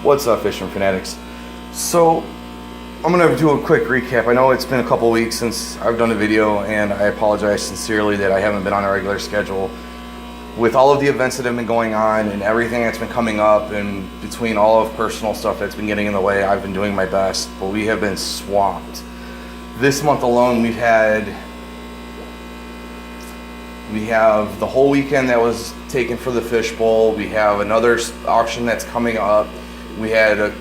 What's up, Fishroom fanatics? So I'm gonna do a quick recap. I know it's been a couple weeks since I've done a video, and I apologize sincerely that I haven't been on a regular schedule. With all of the events that have been going on and everything that's been coming up, and between all of personal stuff that's been getting in the way, I've been doing my best, but we have been swamped. This month alone, we have the whole weekend that was taken for the Fish Bowl. We have another auction that's coming up. We had a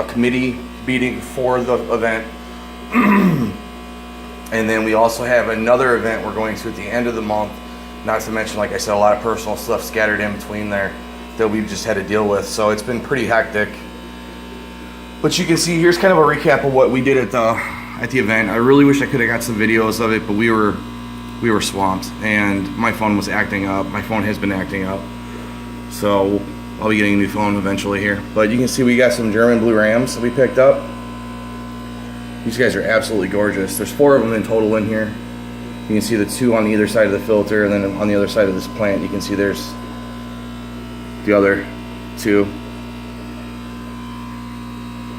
committee meeting for the event. And then we also have another event we're going to at the end of the month. Not to mention, like I said, a lot of personal stuff scattered in between there that we've just had to deal with. So it's been pretty hectic. But you can see here's kind of a recap of what we did at the event. I really wish I could have got some videos of it, but we were swamped, and my phone was acting up. My phone has been acting up. So I'll be getting a new phone eventually here. But you can see we got some German blue rams that we picked up. These guys are absolutely gorgeous. There's 4 of them in total in here. You can see the 2 on either side of the filter, and then on the other side of this plant you can see there's the other 2.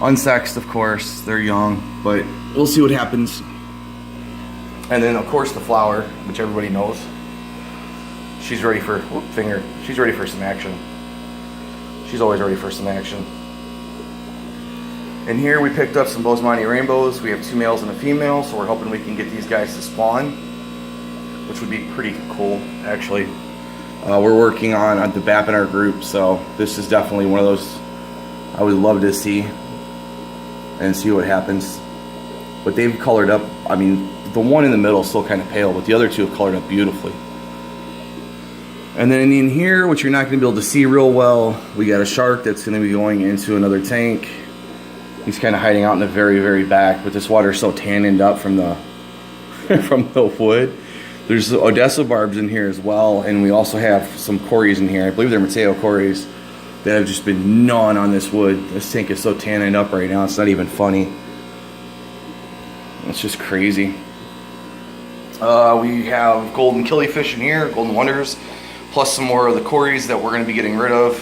Unsexed, of course. They're young, but we'll see what happens. And then of course the flower, which everybody knows. She's ready for she's ready for some action. She's always ready for some action. And here we picked up some Bosemani rainbows. We have 2 males and a female, so we're hoping we can get these guys to spawn, which would be pretty cool, actually. We're working on the BAP in our group, so this is definitely one of those I would love to see and see what happens. But they've colored up. I mean, the one in the middle is still kind of pale, but the other 2 have colored up beautifully. And then in here, which you're not going to be able to see real well, we got a shark that's going to be going into another tank. He's kind of hiding out in the very, very back, but this water is so tanned up from the from the wood. There's Odessa barbs in here as well, and we also have some cories in here. I believe they're Mateo cories that have just been gnawing on this wood. This tank is so tanned up right now, it's not even funny. It's just crazy. We have golden killifish in here, golden wonders, plus some more of the cories that we're going to be getting rid of.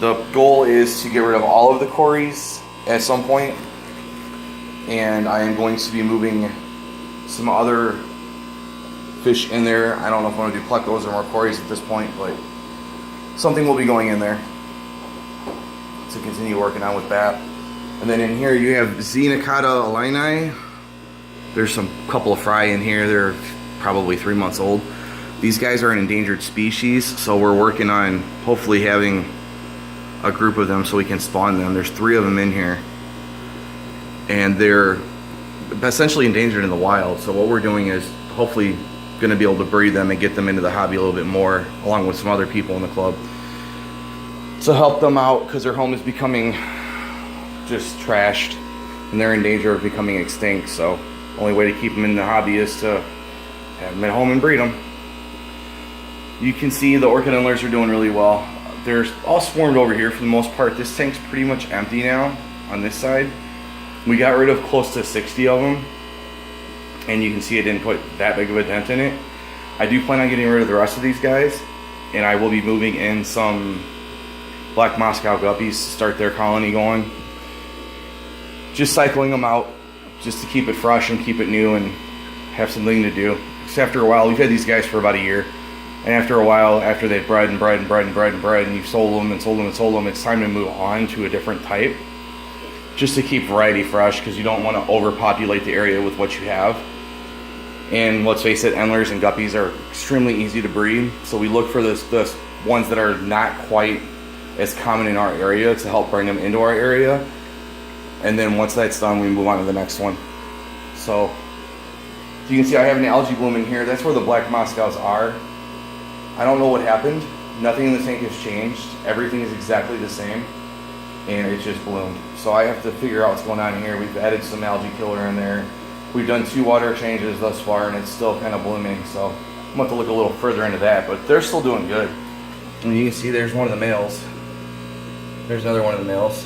The goal is to get rid of all of the cories at some point, and I am going to be moving some other fish in there. I don't know if I'm going to do plecos or more cories at this point, but something will be going in there to continue working on with BAP. And then in here you have Xenocata alini. There's some couple of fry in here. They're probably 3 months old. These guys are an endangered species, so we're working on hopefully having a group of them so we can spawn them. There's 3 of them in here, and they're essentially endangered in the wild. So what we're doing is hopefully going to be able to breed them and get them into the hobby a little bit more, along with some other people in the club, to help them out, because their home is becoming just trashed and they're in danger of becoming extinct. So only way to keep them in the hobby is to have them at home and breed them. You can see the orchid endlers are doing really well. They're all swarmed over here for the most part. This tank's pretty much empty now on this side. We got rid of close to 60 of them, and you can see it didn't put that big of a dent in it. I do plan on getting rid of the rest of these guys, and I will be moving in some black Moscow guppies to start their colony going. Just cycling them out just to keep it fresh and keep it new and have something to do. Because after a while, we've had these guys for about a year, and after a while, after they've bred and bred and bred and bred and bred, and you've sold them and sold them and sold them, it's time to move on to a different type, just to keep variety fresh, because you don't want to overpopulate the area with what you have. And let's face it, endlers and guppies are extremely easy to breed, so we look for the ones that are not quite as common in our area to help bring them into our area. And then once that's done, we move on to the next one. So you can see I have an algae bloom in here. That's where the black Moscows are. I don't know what happened. Nothing in the tank has changed. Everything is exactly the same, and it just bloomed. So I have to figure out what's going on here. We've added some algae killer in there. We've done 2 water changes thus far, and it's still kind of blooming. So I'm going to have to look a little further into that, but they're still doing good. And you can see there's one of the males. There's another one of the males.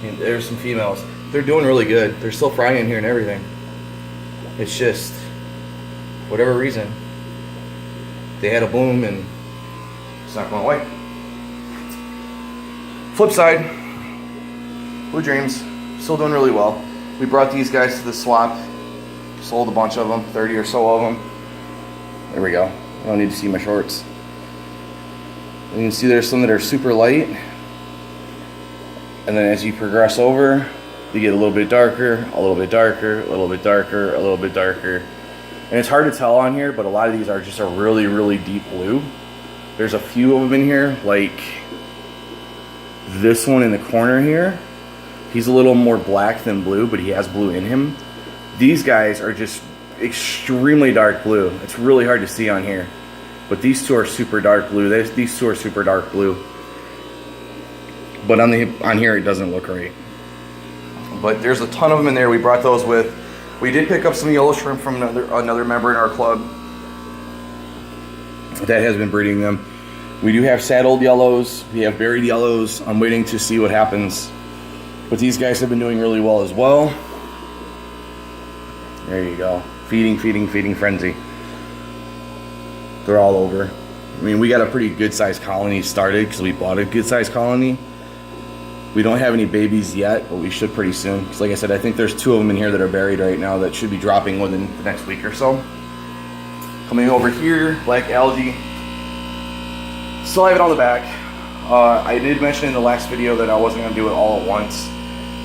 And there's some females. They're doing really good. They're still frying in here and everything. It's just, whatever reason, they had a bloom and it's not going away. Flip side, Blue Dreams, still doing really well. We brought these guys to the swap, sold a bunch of them, 30 or so of them. There we go. I don't need to see my shorts. You can see there's some that are super light, and then as you progress over, you get a little bit darker, a little bit darker, a little bit darker, a little bit darker. And it's hard to tell on here, but a lot of these are just a really, really deep blue. There's a few of them in here, like this one in the corner here. He's a little more black than blue, but he has blue in him. These guys are just extremely dark blue. It's really hard to see on here. But these two are super dark blue. These two are super dark blue. But on here it doesn't look right. But there's a ton of them in there. We brought those with. We did pick up some yellow shrimp from another member in our club that has been breeding them. We do have saddled yellows. We have buried yellows. I'm waiting to see what happens. But these guys have been doing really well as well. There you go. Feeding, feeding, feeding frenzy. They're all over. I mean, we got a pretty good sized colony started because we bought a good sized colony. We don't have any babies yet, but we should pretty soon. Because like I said, I think there's 2 of them in here that are buried right now that should be dropping within the next week or so. Coming over here, black algae. Still have it on the back. I did mention in the last video that I wasn't going to do it all at once.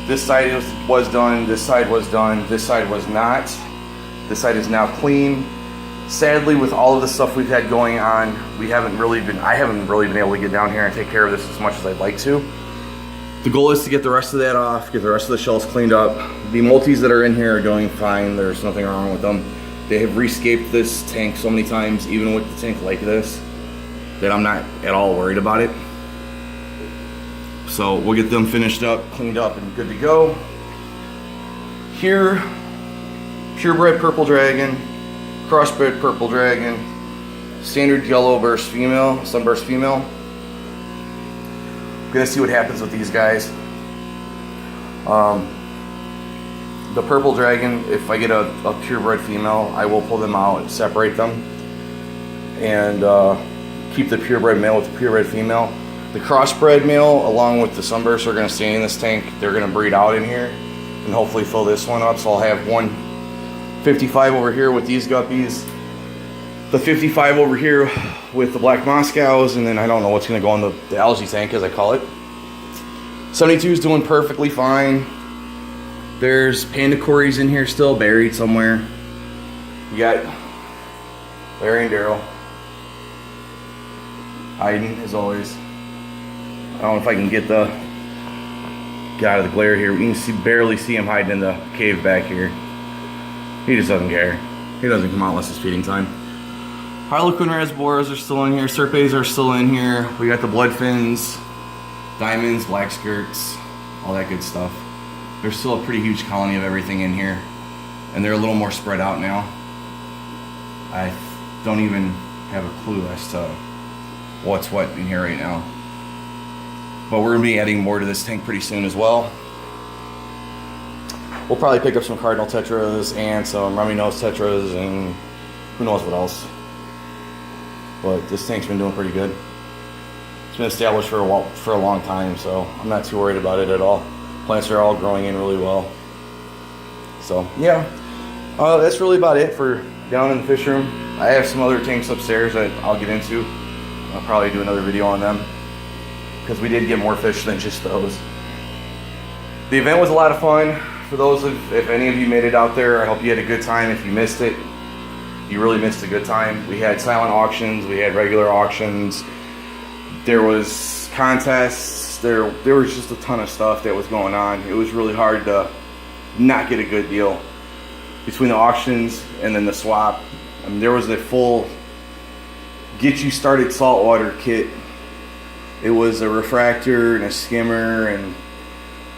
This side was done, this side was done, this side was not. This side is now clean. Sadly, with all of the stuff we've had going on, I haven't really been able to get down here and take care of this as much as I'd like to. The goal is to get the rest of that off, get the rest of the shells cleaned up. The multis that are in here are doing fine. There's nothing wrong with them. They have rescaped this tank so many times, even with the tank like this, that I'm not at all worried about it. So we'll get them finished up, cleaned up, and good to go. Here, purebred purple dragon, crossbred purple dragon, standard yellow burst female, sunburst female. I'm gonna see what happens with these guys. The purple dragon, if I get a purebred female, I will pull them out and separate them and keep the purebred male with the purebred female. The crossbred male along with the sunburst are gonna stay in this tank. They're gonna breed out in here and hopefully fill this one up. So I'll have one 55 over here with these guppies, the 55 over here with the black Moscows, and then I don't know what's going to go in the algae tank, as I call it. 72 is doing perfectly fine. There's panda cories in here still buried somewhere. You got Larry and Daryl hiding as always. I don't know if I can get out of the glare here. We can barely see him hiding in the cave back here. He just doesn't care. He doesn't come out unless it's feeding time. Harlequin rasboras are still in here. Serpes are still in here. We got the blood fins, diamonds, black skirts, all that good stuff. There's still a pretty huge colony of everything in here. And they're a little more spread out now. I don't even have a clue as to what's what in here right now. But we're going to be adding more to this tank pretty soon as well. We'll probably pick up some cardinal tetras and some rummy nose tetras and who knows what else. But this tank's been doing pretty good. It's been established for a long time, so I'm not too worried about it at all. Plants are all growing in really well. So yeah, that's really about it for down in the fish room. I have some other tanks upstairs that I'll get into. I'll probably do another video on them because we did get more fish than just those. The event was a lot of fun. For those if any of you made it out there, I hope you had a good time. If you missed it, you really missed a good time. We had silent auctions, we had regular auctions, there was contests, there was just a ton of stuff that was going on. It was really hard to not get a good deal between the auctions and then the swap. I mean, there was a full get you started saltwater kit. It was a refractor and a skimmer and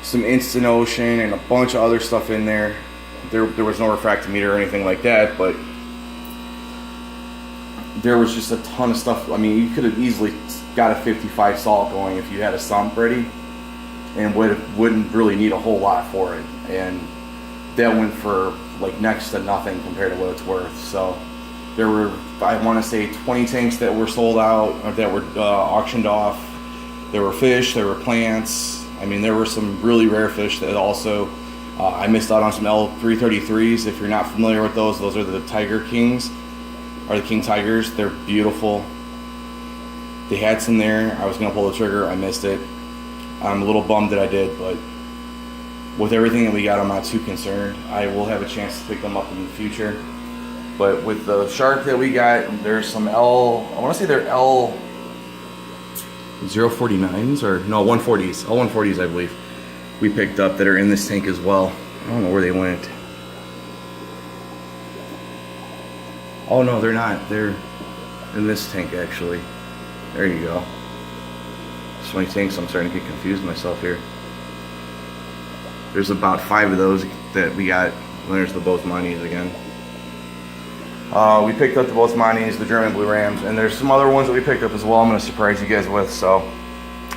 some instant ocean and a bunch of other stuff in there. There was no refractometer or anything like that, but there was just a ton of stuff. I mean, you could have easily got a 55 salt going if you had a sump ready and wouldn't really need a whole lot for it. And that went for like next to nothing compared to what it's worth. So there were, I want to say, 20 tanks that were sold out, or that were auctioned off. There were fish, there were plants. I mean, there were some really rare fish that also, I missed out on some L333s. If you're not familiar with those are the Tiger Kings, or the King Tigers. They're beautiful. They had some there. I was gonna pull the trigger, I missed it. I'm a little bummed that I did, but with everything that we got, I'm not too concerned. I will have a chance to pick them up in the future. But with the shark that we got, there's some I wanna say they're L049s, or no, 140s, L140s I believe, we picked up that are in this tank as well. I don't know where they went. Oh no, they're not. They're in this tank actually. There you go. So many tanks, I'm starting to get confused myself here. There's about 5 of those that we got. And there's the Bothmanis again. We picked up the Bothmanis, the German Blue Rams, and there's some other ones that we picked up as well I'm going to surprise you guys with. So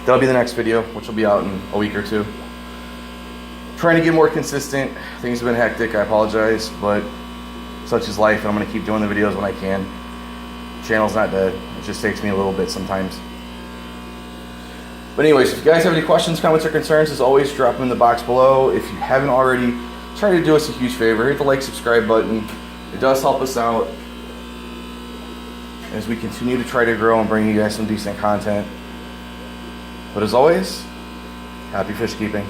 that'll be the next video, which will be out in a week or two. Trying to get more consistent. Things have been hectic, I apologize, but such is life, and I'm going to keep doing the videos when I can. The channel's not dead. It just takes me a little bit sometimes. But anyways, if you guys have any questions, comments, or concerns, as always, drop them in the box below. If you haven't already, try to do us a huge favor. Hit the like, subscribe button. It does help us out as we continue to try to grow and bring you guys some decent content. But as always, happy fish keeping.